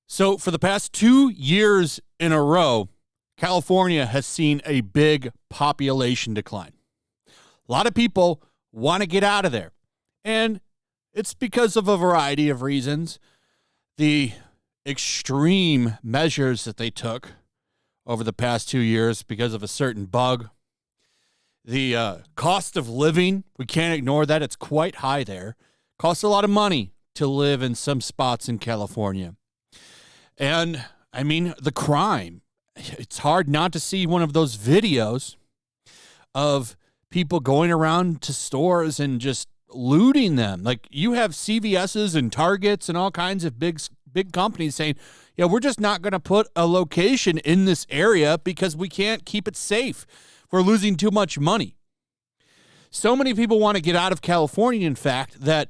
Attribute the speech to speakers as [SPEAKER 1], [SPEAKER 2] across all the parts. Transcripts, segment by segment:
[SPEAKER 1] So for the past 2 years in a row, California has seen a big population decline. A lot of people want to get out of there, and it's because of a variety of reasons. The extreme measures that they took over the past 2 years because of a certain bug. The cost of living, we can't ignore that. It's quite high there. Costs a lot of money to live in some spots in California. And, I mean, the crime. It's hard not to see one of those videos of people going around to stores and just looting them. Like, you have CVS's and Targets and all kinds of big companies saying, yeah, we're just not going to put a location in this area because we can't keep it safe. We're losing too much money. So many people want to get out of California, in fact, that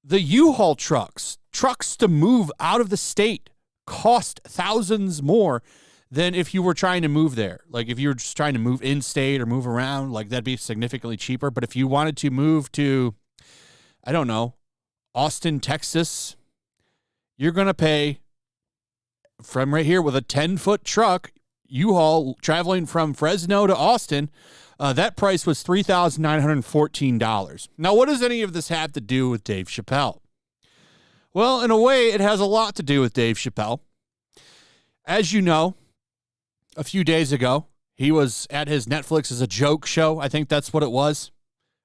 [SPEAKER 1] the U-Haul trucks to move out of the state cost thousands more than if you were trying to move there. Like if you were just trying to move in-state or move around, like that'd be significantly cheaper. But if you wanted to move to, I don't know, Austin, Texas, you're going to pay from right here with a 10-foot truck, U-Haul traveling from Fresno to Austin. That price was $3,914. Now, what does any of this have to do with Dave Chappelle? Well, in a way, it has a lot to do with Dave Chappelle. As you know, a few days ago, he was at his Netflix as a joke show. I think that's what it was.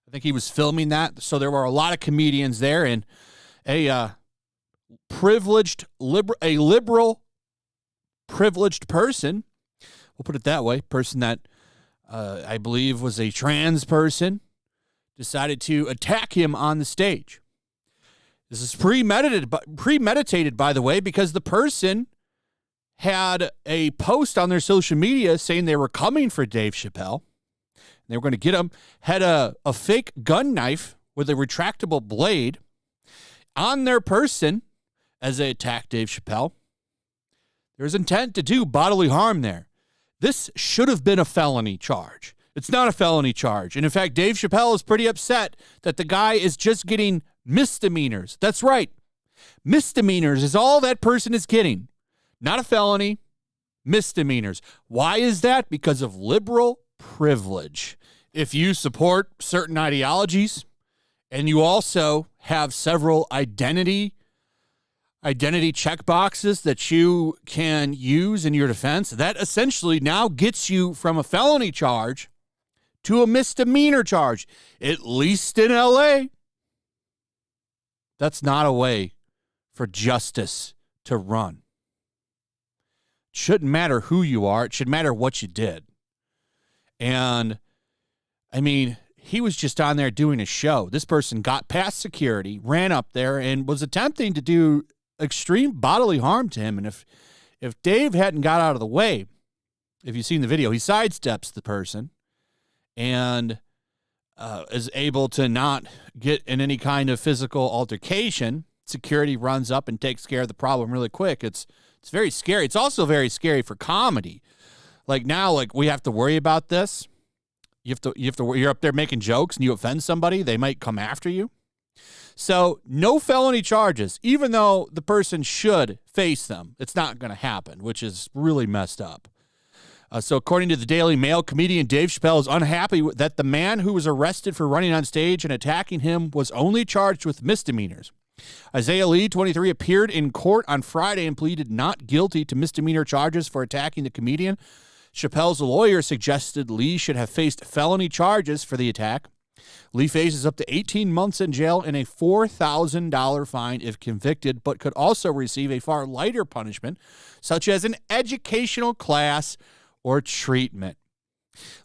[SPEAKER 1] I think he was filming that. So there were a lot of comedians there, and a liberal privileged person, we'll put it that way, person that I believe was a trans person, decided to attack him on the stage. This is premeditated, by the way, because the person had a post on their social media saying they were coming for Dave Chappelle. They were going to get him, had a fake gun knife with a retractable blade on their person as they attacked Dave Chappelle. There's intent to do bodily harm there. This should have been a felony charge. It's not a felony charge. And in fact, Dave Chappelle is pretty upset that the guy is just getting misdemeanors. That's right. Misdemeanors is all that person is getting. Not a felony, misdemeanors. Why is that? Because of liberal privilege. If you support certain ideologies and you also have several identity check boxes that you can use in your defense, that essentially now gets you from a felony charge to a misdemeanor charge, at least in LA. That's not a way for justice to run. It shouldn't matter who you are. It should matter what you did. And, I mean, he was just on there doing a show. This person got past security, ran up there, and was attempting to do extreme bodily harm to him. And if Dave hadn't got out of the way, if you've seen the video, he sidesteps the person and is able to not get in any kind of physical altercation. Security runs up and takes care of the problem really quick. It's very scary. It's also very scary for comedy. Like now, like we have to worry about this. You're up there making jokes and you offend somebody, they might come after you. So no felony charges, even though the person should face them. It's not going to happen, which is really messed up. So according to the Daily Mail, comedian Dave Chappelle is unhappy that the man who was arrested for running on stage and attacking him was only charged with misdemeanors. Isaiah Lee, 23, appeared in court on Friday and pleaded not guilty to misdemeanor charges for attacking the comedian. Chappelle's lawyer suggested Lee should have faced felony charges for the attack. Lee faces up to 18 months in jail and a $4,000 fine if convicted, but could also receive a far lighter punishment, such as an educational class or treatment.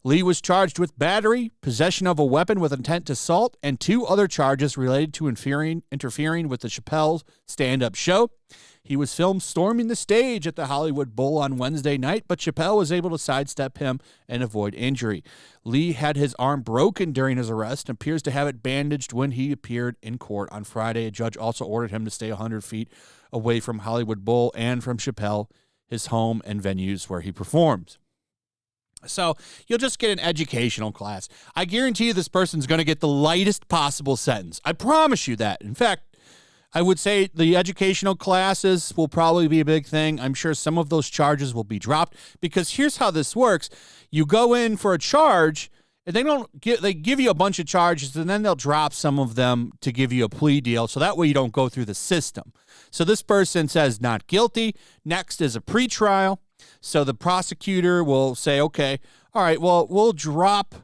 [SPEAKER 1] Lee was charged with battery, possession of a weapon with intent to assault, and 2 other charges related to interfering with the Chappelle's stand-up show. He was filmed storming the stage at the Hollywood Bowl on Wednesday night, but Chappelle was able to sidestep him and avoid injury. Lee had his arm broken during his arrest and appears to have it bandaged when he appeared in court on Friday. A judge also ordered him to stay 100 feet away from Hollywood Bowl and from Chappelle, his home and venues where he performs. So you'll just get an educational class. I guarantee you this person's going to get the lightest possible sentence. I promise you that. In fact, I would say the educational classes will probably be a big thing. I'm sure some of those charges will be dropped because here's how this works. You go in for a charge and they give you a bunch of charges and then they'll drop some of them to give you a plea deal. So that way you don't go through the system. So this person says not guilty. Next is a pretrial. So the prosecutor will say, okay, all right, well, we'll drop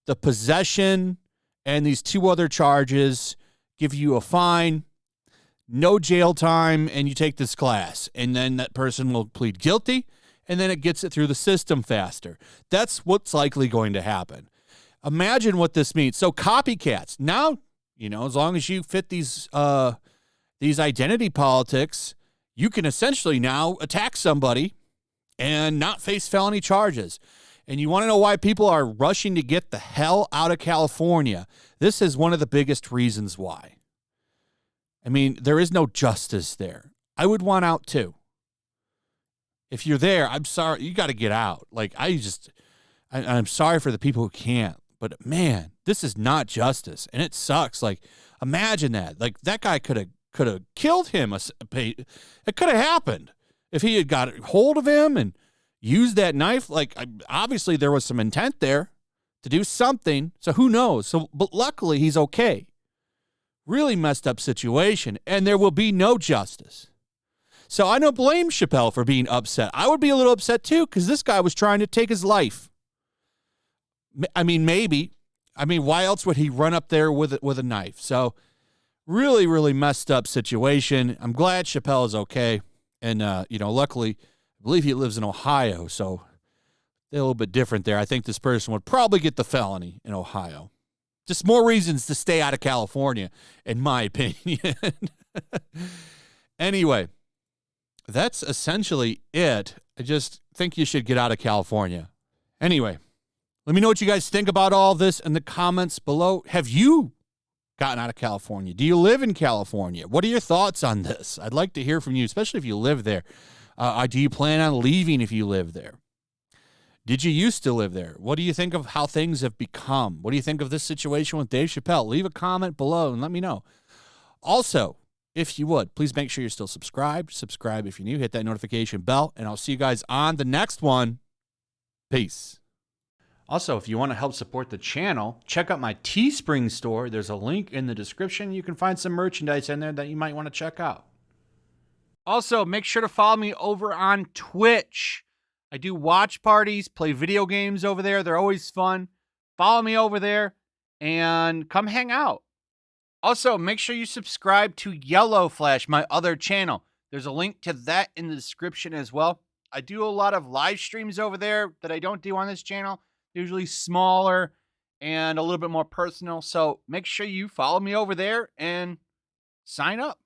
[SPEAKER 1] the possession and these two other charges, give you a fine, no jail time, and you take this class. And then that person will plead guilty, and then it gets it through the system faster. That's what's likely going to happen. Imagine what this means. So copycats. Now, as long as you fit these identity politics, you can essentially now attack somebody and not face felony charges. And you want to know why people are rushing to get the hell out of California? This is one of the biggest reasons why. I mean, there is no justice there. I would want out too. If you're there, I'm sorry, you got to get out. Like, I'm sorry for the people who can't. But man, this is not justice, and it sucks. Like, imagine that. Like, that guy could have killed him. It could have happened. If he had got hold of him and used that knife, like, obviously there was some intent there to do something. So who knows? But luckily he's okay. Really messed up situation, and there will be no justice. So I don't blame Chappelle for being upset. I would be a little upset too, because this guy was trying to take his life. I mean, maybe. I mean, why else would he run up there with a knife? So really, really messed up situation. I'm glad Chappelle is okay. And, luckily, I believe he lives in Ohio, so they're a little bit different there. I think this person would probably get the felony in Ohio. Just more reasons to stay out of California, in my opinion. Anyway, that's essentially it. I just think you should get out of California. Anyway, let me know what you guys think about all this in the comments below. Have you gotten out of California? Do you live in California? What are your thoughts on this? I'd like to hear from you, especially if you live there. Do you plan on leaving if you live there? Did you used to live there? What do you think of how things have become? What do you think of this situation with Dave Chappelle? Leave a comment below and let me know. Also, if you would, please make sure you're still subscribed. Subscribe if you're new. Hit that notification bell, and I'll see you guys on the next one. Peace. Also, if you want to help support the channel, check out my Teespring store. There's a link in the description. You can find some merchandise in there that you might want to check out. Also, make sure to follow me over on Twitch. I do watch parties, play video games over there. They're always fun. Follow me over there and come hang out. Also, make sure you subscribe to YellowFlash, my other channel. There's a link to that in the description as well. I do a lot of live streams over there that I don't do on this channel. Usually smaller and a little bit more personal. So make sure you follow me over there and sign up.